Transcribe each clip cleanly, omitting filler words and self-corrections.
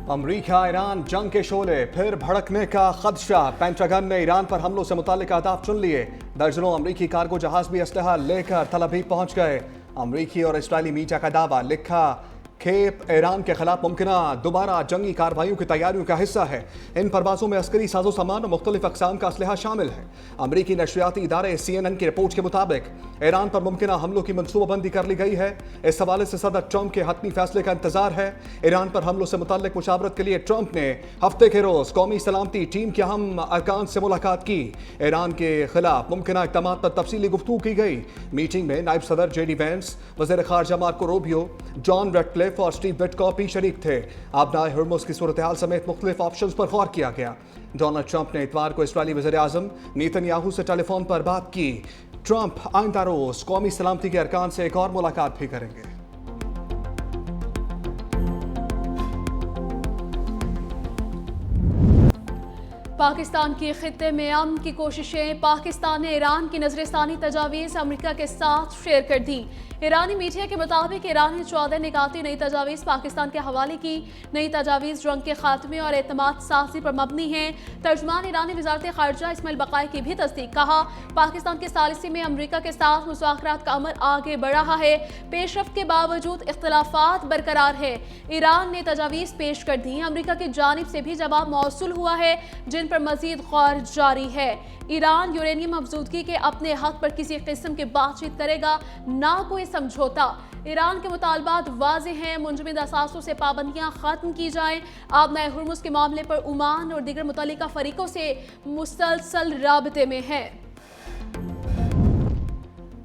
अमरीका Iran जंग के शोले फिर भड़कने का खदशा। पेंटागन ने ईरान पर हमलों से मुताल्लिक अहदाफ चुन लिए। दर्जनों अमरीकी कार्गो जहाज भी असलहा लेकर तल अवीव पहुंच गए। अमरीकी और इस्राएली मीडिया का दावा लिखा खेप ईरान के खिलाफ मुमकिना दोबारा जंगी कार्रवाइयों की तैयारियों का हिस्सा है। इन परवाजों में अस्करी साजो सामान और मुख्तलिफ अकसाम का असलहा शामिल है। अमरीकी नशरियाती इदारे CNN की रिपोर्ट के मुताबिक ईरान पर मुमकिना हमलों की मनसूबाबंदी कर ली गई है। इस हवाले से सदर ट्रंप के हतमी फैसले का इंतजार है। ईरान पर हमलों से मुताल्लिक मुशावरत के लिए ट्रंप ने हफ्ते के रोज कौमी सलामती टीम के अहम अरकान से मुलाकात की। ईरान के खिलाफ मुमकिना इक़दामात पर तफसीली गुफ्तगू की गई। मीटिंग में नायब सदर JD वैंस, वज़ीर ख़ारजा मार्को रूबियो, जॉन रेडक्लिफ और स्टीव विटकॉफ भी शरीक थे। आबनाए हुर्मुज़ की सूरत हाल समेत मुख्तलिफ ऑप्शंस पर गौर किया गया। डोनाल्ड ट्रंप ने इतवार को इस्राएली वज़ीर आज़म नेतन्याहू से टेलीफोन पर बात की। ट्रंप आइंदा रोज कौमी सलामती के अरकान से एक और मुलाकात भी करेंगे। पाकिस्तान की खित्ते में अमन की कोशिशें। पाकिस्तान ने ईरान की नजरसानी तजावीज़ अमेरिका के साथ शेयर कर दी। ईरानी मीडिया के मुताबिक ईरान ने 14 निकाती नई तजावीज़ पाकिस्तान के हवाले की। नई तजावीज़ जंग के खात्मे और एतमाद साजी पर मबनी हैं। तर्जमान ईरानी वज़ारत ख़ारजा इस्माइल बक़ाई की भी तस्दीक। कहा पाकिस्तान की सालिसी में अमेरिका के साथ मुज़ाकरात का अमल आगे बढ़ रहा है। पेशरफ्त के बावजूद इख्तिलाफात बरकरार है। ईरान ने तजावीज़ पेश कर दी। अमेरिका की जानिब से भी जवाब मौसूल हुआ है जिन पर मजीद गौर जारी है। ईरान यूरेनियम अफजूदगी के अपने हक पर किसी किस्म की बातचीत करेगा, ना कोई समझौता। ईरान के मुतालबात वाज़ेह हैं। मुंजमद असासों से पाबंदियां खत्म की जाएं। आबनाए हुर्मुज़ के मामले पर ओमान और दीगर मुतल्लिका फरीकों से मुसलसल राबते में है।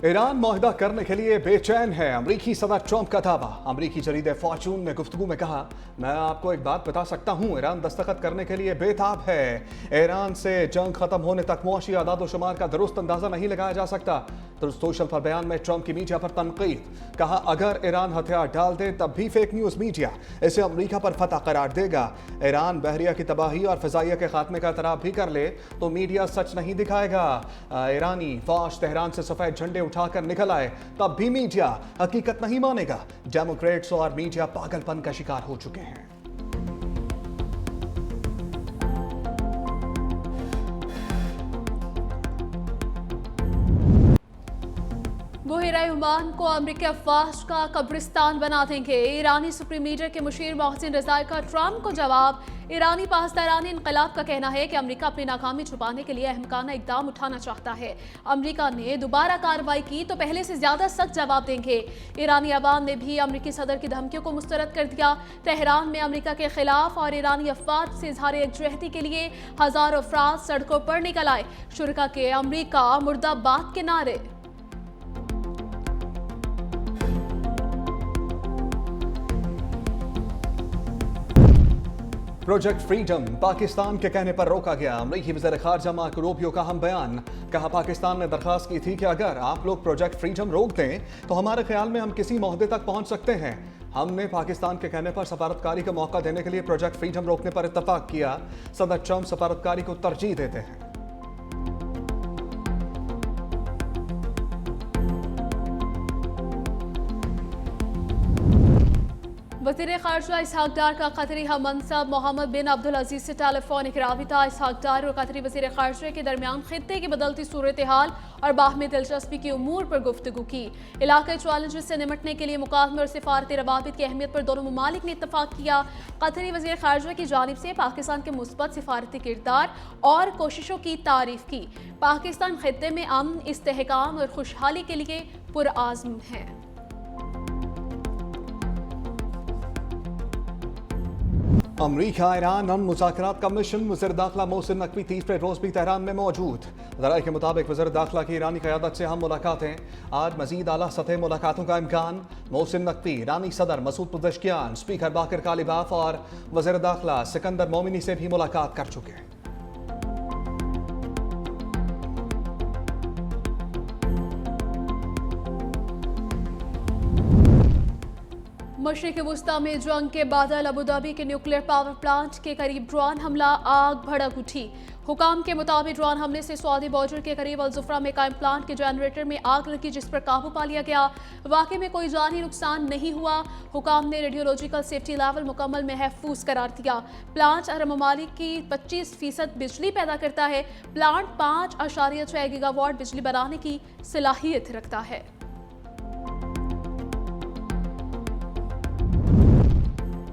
ईरान मुआहदा करने के लिए बेचैन है। अमरीकी सदर ट्रंप का दावा। अमरीकी जरीदे फॉर्चून ने गुफ्तगू में कहा, मैं आपको एक बात बता सकता हूँ, ईरान दस्तखत करने के लिए बेताब है। ईरान से जंग खत्म होने तक मुआशी आदाद व शुमार का दुरुस्त अंदाजा नहीं लगाया जा सकता। तो सोशल पर बयान में ट्रंप की मीडिया पर तनकीद। कहा अगर ईरान हथियार डाल दे तब भी फेक न्यूज़ मीडिया इसे अमरीका पर फतह करार देगा। ईरान बहरिया की तबाही और फिजाइया के खात्मे का एतराफ़ भी कर ले तो मीडिया सच नहीं दिखाएगा। ईरानी फौज तेहरान से सफ़ेद झंडे उठाकर निकल आए तब भी मीडिया हकीकत नहीं मानेगा। डेमोक्रेट्स और मीडिया पागलपन का शिकार हो चुके हैं। बहरा ओमान को अमरीकी अफवाज का कब्रिस्तान बना देंगे। ईरानी सुप्रीम लीडर के मुशीर मोहसिन रज़ाई का ट्रंप को जवाब। ईरानी पासदारान इनकलाब का कहना है कि अमेरिका अपनी नाकामी छुपाने के लिए अहमकाना इकदाम उठाना चाहता है। अमेरिका ने दोबारा कार्रवाई की तो पहले से ज्यादा सख्त जवाब देंगे। ईरानी अवाम ने भी अमेरिकी सदर की धमकियों को मुस्तरद कर दिया। तेहरान में अमेरिका के खिलाफ और ईरानी अफवाज से इजहार यकजहती के लिए हजारों अफराद सड़कों पर निकल आए। शुरका के अमेरिका मुर्दाबाद के नारे। प्रोजेक्ट फ्रीडम पाकिस्तान के कहने पर रोका गया। अमरीकी वज़ीर ख़ारजा मार्को रूबियो का हम बयान। कहा पाकिस्तान ने दरख्वास्त की थी कि अगर आप लोग प्रोजेक्ट फ्रीडम रोक दें तो हमारे ख्याल में हम किसी मुहद्दे तक पहुंच सकते हैं। हमने पाकिस्तान के कहने पर सफारतकारी का मौका देने के लिए प्रोजेक्ट फ्रीडम रोकने पर इत्तफाक किया। सदर ट्रंप सफारतकारी को तरजीह देते हैं। वज़ीर ख़ारजा इसहाक डार का कतरी हम मनसब मोहम्मद बिन अब्दुल अजीज से टेलीफोनिक राबिता। इसहाक डार और कतरी वज़ीर ख़ारजा के दरमियान खित्ते की बदलती सूरत हाल और बाहमी दिलचस्पी की उमूर पर गुफ्तगू की। इलाके चैलेंजेस से निमटने के लिए मुकाबले और सिफारती रवाबित की अहमियत पर दोनों ममालिक ने इत्तफाक किया। कतरी वज़ीर ख़ारजा की जानिब से पाकिस्तान के मुस्बत सिफारती किरदार और कोशिशों की तारीफ की। पाकिस्तान खित्ते में अमन, इस्तेहकाम और खुशहाली के लिए पुरआज़्म है। अमरीका ईरान अमन मुज़ाकरात का मिशन। वज़ीर दाखिला मोहसिन नकवी तीसरे रोज भी तेहरान में मौजूद। ज़राए के मुताबिक वज़ीर दाखिला की ईरानी क़यादत से हम मुलाकातें। आज मजीद आला सतह मुलाकातों का इम्कान। मोहसिन नकवी ईरानी सदर मसूद पज़ेश्कियान, स्पीकर बाकर कालिबाफ और वज़ीर दाखिला सिकंदर मोमिनी से भी मुलाकात कर चुके हैं। मशरिक़ वुस्ता में जंग के बादल अबूधाबी के न्यूक्लियर पावर प्लांट के करीब ड्रोन हमला, आग भड़क उठी। हुकाम के मुताबिक ड्रोन हमले से सऊदी बॉर्डर के करीब अल-जुफ्रा में कायम प्लांट के जनरेटर में आग लगी, जिस पर काबू पा लिया गया। वाक़े में कोई जानी नुकसान नहीं हुआ। हुकाम ने रेडियोलॉजिकल सेफ्टी लेवल मुकम्मल महफूज करार दिया। प्लांट अरब ममालिक की 25% बिजली पैदा करता है। प्लांट 5.6 गीगावाट बिजली बनाने की सलाहियत रखता है।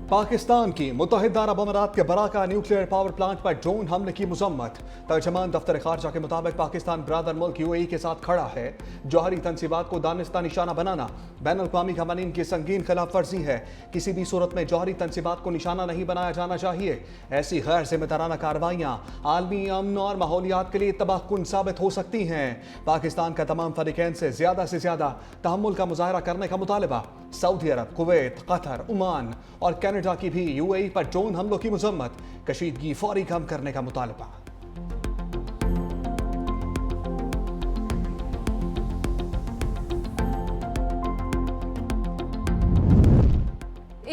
पाकिस्तान की मुत्तहिदा अरब अमीरात के बराका न्यूक्लियर पावर प्लांट पर ड्रोन हमले की मजम्मत। तर्जमान दफ्तर खारजा के मुताबिक पाकिस्तान ब्रादर मुल्क UAE के साथ खड़ा है। जौहरी तनसीबात को दानिस्ता निशाना बनाना बैन अल-अक़वामी क़वानीन की संगीन खिलाफ वर्जी है। किसी भी सूरत में जौहरी तनसीबात को निशाना नहीं बनाया जाना चाहिए। ऐसी गैर जिम्मेदाराना कार्रवाइयाँ आलमी अमन और माहौलियात के लिए तबाहकुन साबित हो सकती हैं। पाकिस्तान का तमाम फरीकैन से ज़्यादा तहम्मुल का मुजाहरा करने का मुतालबा। सऊदी अरब, कुवैत, कतर, ओमान और कनाडा की भी UAE पर ड्रोन हमलों की मजम्मत। कशीदगी फौरी कम करने का मुतालबा।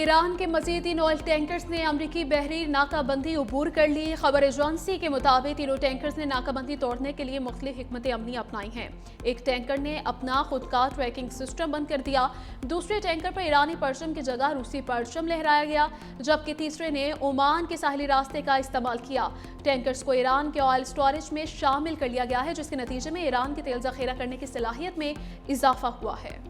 ईरान के मजीद 3 ऑयल टैंकर्स ने अमरीकी बहरी नाकाबंदी अबूर कर ली। खबर एजेंसी के मुताबिक तीनों टैंकर्स ने नाकाबंदी तोड़ने के लिए मुख्तलिफ हिकमत अमली अपनाई हैं। एक टैंकर ने अपना खुद का ट्रैकिंग सिस्टम बंद कर दिया। दूसरे टैंकर पर ईरानी परचम की जगह रूसी परचम लहराया गया, जबकि तीसरे ने ओमान के साहिली रास्ते का इस्तेमाल किया। टैंकर्स को ईरान के ऑयल स्टोरेज में शामिल कर लिया गया है, जिसके नतीजे में ईरान की तेल जखीरा करने की सलाहियत में इजाफा हुआ है।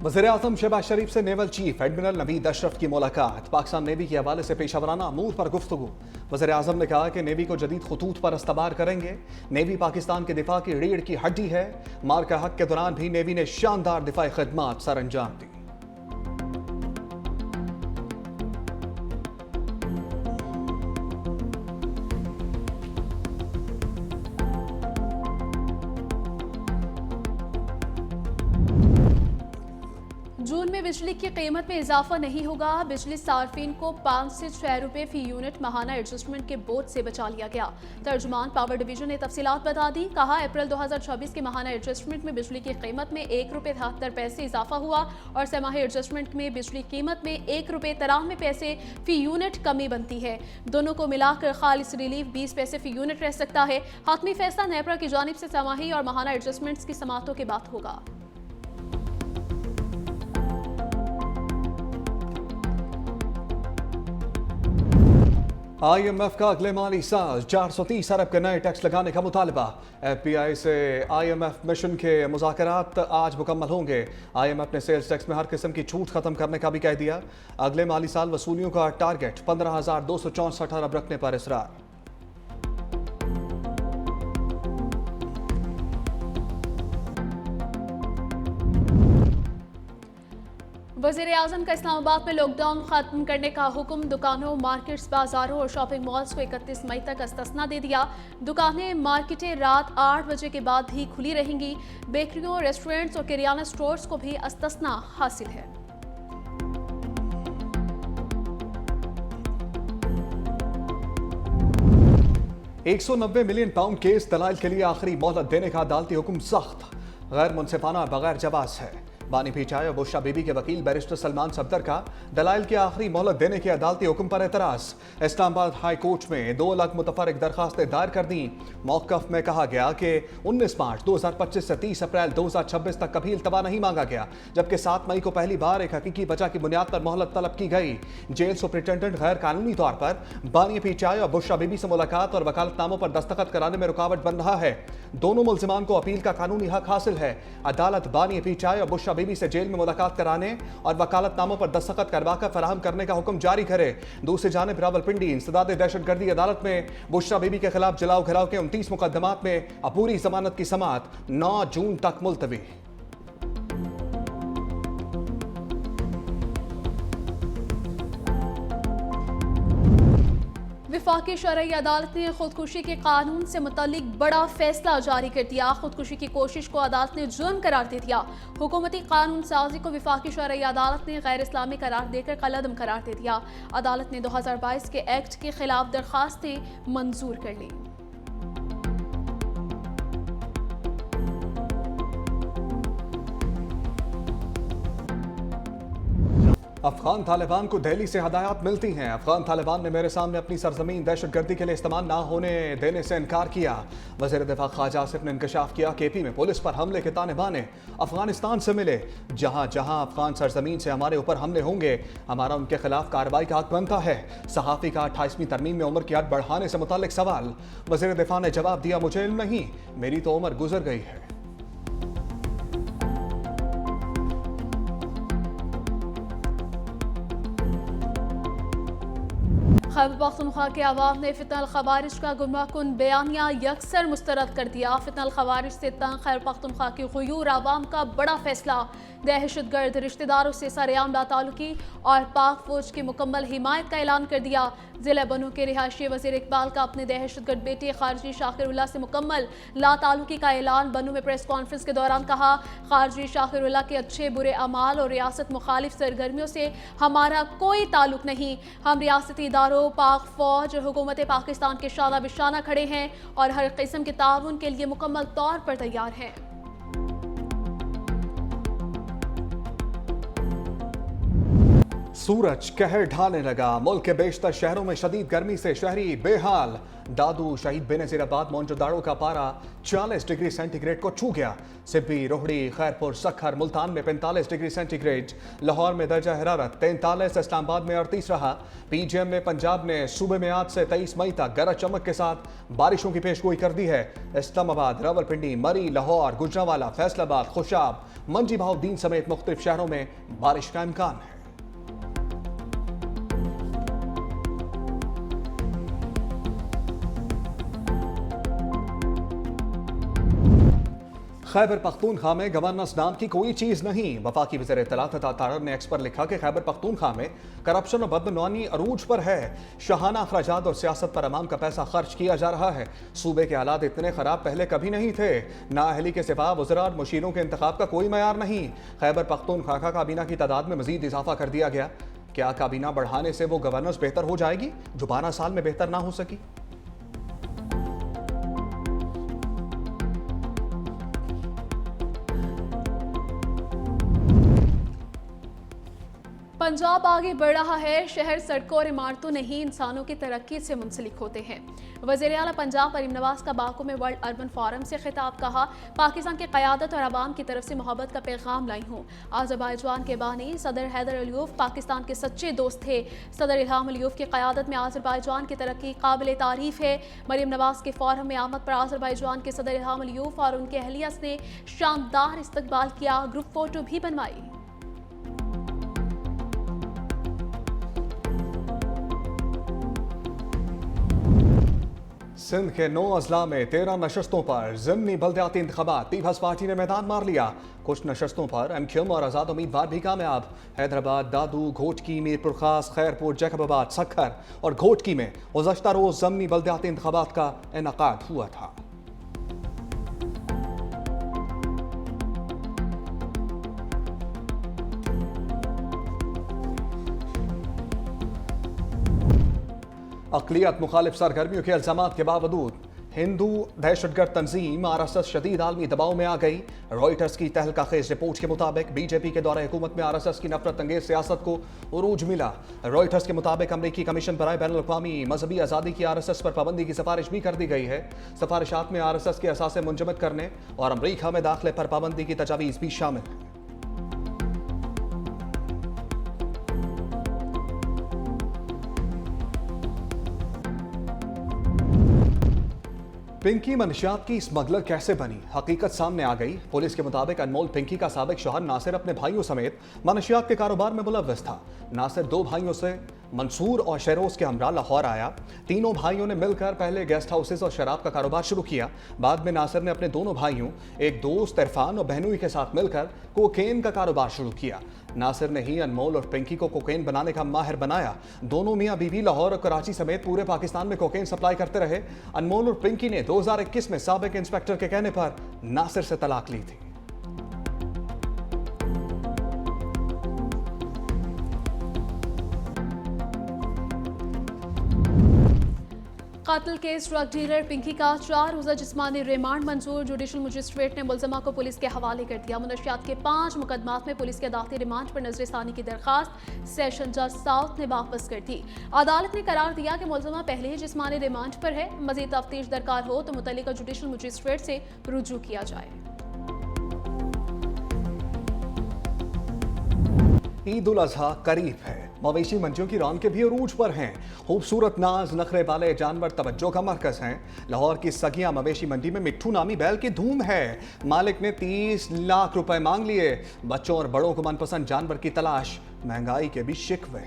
वज़ीर-ए-आज़म शहबाज शरीफ से naval chief admiral Naveed Ashraf की मुलाकात। पाकिस्तान नेवी के हवाले से पेशावराना अमूर पर गुफ्तगू। वज़ीर-ए-आज़म ने कहा कि नेवी को जदीद खतूत पर अस्तबार करेंगे। नेवी पाकिस्तान के दिफा की रीढ़ की हड्डी है। मार्का हक के दौरान भी नेवी ने शानदार दिफाई खिदमात सर अंजाम दी। जून में बिजली की कीमत में इजाफा नहीं होगा। बिजली सार्फिन को 5 से 6 रुपए फी यूनिट माहाना एडजस्टमेंट के बोझ से बचा लिया गया। तर्जुमान पावर डिवीजन ने तफसीलात बता दी। कहा, अप्रैल 2026 के माहाना एडजस्टमेंट में बिजली की कीमत में 1 रुपए 73 पैसे इजाफा हुआ और छमाही एडजस्टमेंट में बिजली कीमत में 1 रुपए 93 पैसे फी यूनिट कमी बनती है। दोनों को मिलाकर खालिस रिलीफ 20 पैसे फी यूनिट रह सकता है। हतमी फैसला नेपरा की जानिब से छमाही और माहाना एडजस्टमेंट्स की समातों के बाद होगा। IMF का अगले माली साल 430 अरब के नए टैक्स लगाने का मुतालबा। FBI से IMF मिशन के मुज़ाकरात आज मुकम्मल होंगे। IMF ने सेल्स टैक्स में हर किस्म की छूट खत्म करने का भी कह दिया। अगले माली साल वसूलियों का टारगेट 15,264 अरब रखने पर इसरार। वज़ीर-ए-आज़म का इस्लामाबाद में लॉकडाउन खत्म करने का हुक्म। दुकानों, मार्केट्स, बाजारों और शॉपिंग मॉल्स को 31 मई तक इस्तिस्ना दे दिया। दुकानें, मार्केटें रात 8 बजे के बाद ही खुली रहेंगी। बेकरियों, रेस्टोरेंट्स और किराना स्टोर्स को भी इस्तिस्ना हासिल है। £190 मिलियन केस दलाइल के लिए आखिरी मोहलत देने का अदालती हुक्म सख्त, गैर मुनसिफाना, बगैर जवाज है। बानी पीचाई और बुशरा बीबी के वकील बैरिस्टर सलमान सफदर का दलाइल की आखिरी मोहलत देने के अदालती हुक्म पर एतराज। इस्लामाबाद हाई कोर्ट में 2 लाख मुतफर्रिक दरखास्तें दायर कर दी। मौक़िफ़ में कहा गया कि 19 मार्च 2025 से 30 अप्रैल 2026 तक कभी इल्तवा नहीं मांगा गया, जबकि 7 मई को पहली बार एक हकीकी वजह की बुनियाद पर मोहलत तलब की गई। जेल सुपरिटेंडेंट गैर कानूनी तौर पर बानी पीचाई और बुशरा बीबी से मुलाकात और वकालतनामों पर दस्तखत कराने में रुकावट बन रहा है। दोनों मुल्जिमान को अपील का कानूनी हक हासिल है। अदालत बानी पीचाई और बुशरा बीबी से जेल में मुलाकात कराने और वकालतनामों पर दस्तखत करवाकर फराहम करने का हुक्म जारी करे। दूसरी जानिब रावलपिंडी इंसदाद दहशतगर्दी अदालत में बुशरा बीबी के खिलाफ जलाओ घिराव के 29 मुकदमात में अपूरी जमानत की समाअत 9 जून तक मुलतवी। वफाकी शरई अदालत ने खुदकुशी के कानून से मुतल्लिक बड़ा फैसला जारी कर दिया। खुदकुशी की कोशिश को अदालत ने जुर्म करार दे दिया। हुकूमती कानून साजी को वफाकी शरई अदालत ने गैर इस्लामी करार देकर कलअदम करार दे दिया। अदालत ने 2022 के एक्ट के खिलाफ दरखास्तें मंजूर कर ली। अफगान तालिबान को दिल्ली से हदायत मिलती हैं। अफगान तालिबान ने मेरे सामने अपनी सरजमीन दहशतगर्दी के लिए इस्तेमाल ना होने देने से इनकार किया। वज़ीर दिफा ख्वाजा आसिफ ने इंकशाफ किया कि एपी में पुलिस पर हमले के ताने बाने अफगानिस्तान से मिले। जहां जहां अफगान सरजमीन से हमारे ऊपर हमले होंगे, हमारा उनके खिलाफ कार्रवाई का हक बनता है। सहाफ़ी का 28वीं तरमीम में उम्र की हद बढ़ाने से मुताल्लिक सवाल, वज़ीर दिफा ने जवाब दिया, मुझे इल्म नहीं, मेरी तो उम्र गुजर गई है। खैबर पख्तूनख्वा के अवाम ने फितनल खवारिज का गुमराहकुन बयानिया यकसर मुस्तरद कर दिया। फितनल खवारिज से तंग खैबर पख्तूनख्वा की गुयूर अवाम का बड़ा फैसला। दहशतगर्द रिश्तेदारों से सरेआम लातालुकी और पाक फौज की मुकम्मल हिमायत का ऐलान कर दिया। जिला बनू के रिहायशी वज़ीर इकबाल का अपने दहशतगर्द बेटे खारजी शाकिरुल्लाह से मुकम्मल लातालुकी का ऐलान। बनू में प्रेस कॉन्फ्रेंस के दौरान कहा, खारजी शाकिरुल्लाह के अच्छे बुरे अमाल और रियासत मुखालिफ सरगर्मियों से हमारा कोई ताल्लुक नहीं। हम रियासती इदारों, पाक फौज और हुकूमत पाकिस्तान के शाना बिशाना खड़े हैं और हर किस्म के ताउन के लिए मुकम्मल तौर पर तैयार हैं। सूरज कहर ढाने लगा। मुल्क के बेशतर शहरों में शदीद गर्मी से शहरी बेहाल। दादू, शहीद बेनजीराबाद, मोइनजोदाड़ो का पारा 40 डिग्री सेंटीग्रेड को छू गया। सिब्बी, रोहड़ी, खैरपुर, सखर, मुल्तान में 45 डिग्री सेंटीग्रेड, लाहौर में दर्जा हरारत 43, इस्लामाबाद में 38 रहा। पीजीएम में पंजाब ने सूबे में आज से 23 मई तक गरज चमक के साथ बारिशों की पेशगोई कर दी है। इस्लामाबाद, रावलपिंडी, मरी, लाहौर, गुजरांवाला, फैसलाबाद, खुशाब, मंजी बहाउद्दीन समेत मुख्तलिफ शहरों में बारिश का इम्कान है। खैबर पख्तूनख्वा में गवर्नेंस नाम की कोई चीज नहीं। वफाकी वज़ीर इत्तलात तारर ने एक्स पर लिखा कि खैबर पख्तूनख्वा में करप्शन और बदनवानी अरूज पर है। शाहाना अखराजात और सियासत पर अवाम का पैसा खर्च किया जा रहा है। सूबे के हालात इतने खराब पहले कभी नहीं थे। नाअहली के सिवा वज़रा और मुशीरों के इंतखाब का कोई मयार नहीं। खैबर पख्तूनख्वा का काबीना की तादाद में मजीद इजाफा कर दिया गया। क्या काबीना बढ़ाने से वो गवर्नेंस बेहतर हो जाएगी जो 12 साल में बेहतर ना हो सकी? पंजाब आगे बढ़ रहा है। शहर सड़कों और इमारतों नहीं, इंसानों की तरक्की से मुंसलिक होते हैं। वज़ीर आला पंजाब मरीम नवाज का बाकू में वर्ल्ड अर्बन फोरम से खिताब। कहा, पाकिस्तान की क़यादत और अवाम की तरफ से मोहब्बत का पैगाम लाई हूँ। आज़रबाईजान के बानी सदर हैदर अलियूफ पाकिस्तान के सच्चे दोस्त थे। सदर इल्हाम अलियूफ की क़यादत में आज़रबाईजान की तरक्की काबिल तारीफ़ है। मरीम नवाज के फोरम में आमद पर आज़रबाईजान के सदर इल्हाम अलियूफ और उनके अहलिया ने शानदार इस्तकबाल किया। ग्रुप फोटो भी बनवाई। सिंध के 9 अजला में 13 नशस्तों पर ज़िमनी बल्दियाती इंतखाबात पीपल्स पार्टी ने मैदान मार लिया। कुछ नशस्तों पर एमक्यूएम और आज़ाद उम्मीदवार भी कामयाब। हैदराबाद, दादू, घोटकी, मीरपुर खास, खैरपुर, जैकबाबाद, सखर और घोटकी में गुज़श्ता रोज़ ज़िमनी बल्दियाती इंतखाबात का इनेकाद हुआ था। अक़लियत मुखालिफ सरगर्मियों के इल्ज़ामात के बावजूद हिंदू दहशतगर्द तंजीम RSS शदीद आलमी दबाव में आ गई। रॉयटर्स की तहलका खेज रिपोर्ट के मुताबिक बीजेपी के दौरे हुकूमत में RSS की नफरत अंगेज सियासत को उरूज मिला। रॉयटर्स के मुताबिक अमरीकी कमीशन बराए बैनुल-अक़वामी मजहबी आज़ादी की RSS पर पाबंदी की सिफारिश भी कर दी गई है। सिफारिशात में RSS के असासे मुंजमद करने और अमरीका में दाखिले पर पाबंदी की तजावीज़ भी शामिल है। पिंकी मनशियात की स्मगलर कैसे बनी, हकीकत सामने आ गई। पुलिस के मुताबिक अनमोल पिंकी का साबिक शौहर नासिर अपने भाइयों समेत मनशियात के कारोबार में मुलव्वस था। नासिर 2 भाइयों से मंसूर और शहरोज के हमरा लाहौर आया। तीनों भाइयों ने मिलकर पहले गेस्ट हाउसेस और शराब का कारोबार शुरू किया। बाद में नासिर ने अपने दोनों भाइयों, एक दोस्त इरफान और बहनोई के साथ मिलकर कोकेन का कारोबार शुरू किया। नासिर ने ही अनमोल और पिंकी को कोकेन बनाने का माहिर बनाया। दोनों मियाँ बीवी लाहौर और कराची समेत पूरे पाकिस्तान में कोकेन सप्लाई करते रहे। अनमोल और पिंकी ने 2021 में साबिक इंस्पेक्टर के कहने पर नासिर से तलाक ली थी। कत्ल केस ड्रग डीलर पिंकी का 4 रोजा जिस्मानी रिमांड मंजूर। जुडिशल मजिस्ट्रेट ने मुलजमा को पुलिस के हवाले कर दिया। मुनशियात के 5 मुकदमात में पुलिस के अदालती रिमांड पर नजरसानी की दरखास्त सेशन जज साउथ ने वापस कर दी। अदालत ने करार दिया कि मुलजमा पहले ही जिस्मानी रिमांड पर है। मजीद तफ्तीश दरकार हो तो मुतल्लिका जुडिशल मजिस्ट्रेट से रुजू किया जाए। ईद उल अजहा करीब है। मवेशी मंडियों की रौनकें भी अरूज पर हैं। खूबसूरत नाज नखरे वाले जानवर तवज्जो का मरकज हैं। लाहौर की सगिया मवेशी मंडी में मिट्ठू नामी बैल की धूम है। मालिक ने 30 लाख रुपए मांग लिए। बच्चों और बड़ों को मनपसंद जानवर की तलाश, महंगाई के भी शिकवे।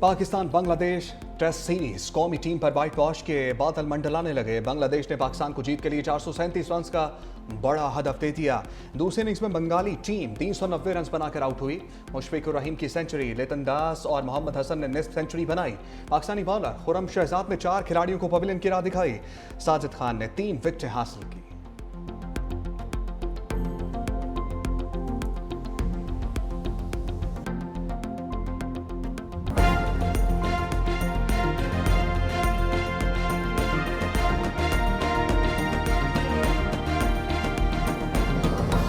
पाकिस्तान बांग्लादेश टेस्ट सीरीज कौमी टीम पर व्हाइट वॉश के बादल मंडलाने लगे। बांग्लादेश ने पाकिस्तान को जीत के लिए 437 रन का बड़ा हदफ दे दिया। दूसरे इनिंग्स में बंगाली टीम 390 रन बनाकर आउट हुई। मुशफिकुर रहीम की सेंचुरी, लितन दास और मोहम्मद हसन ने निस्फ सेंचुरी बनाई। पाकिस्तानी बॉलर खुरम शहजाद ने 4 खिलाड़ियों को पवेलियन की राह दिखाई। साजिद खान ने 3 विकेटें हासिल की।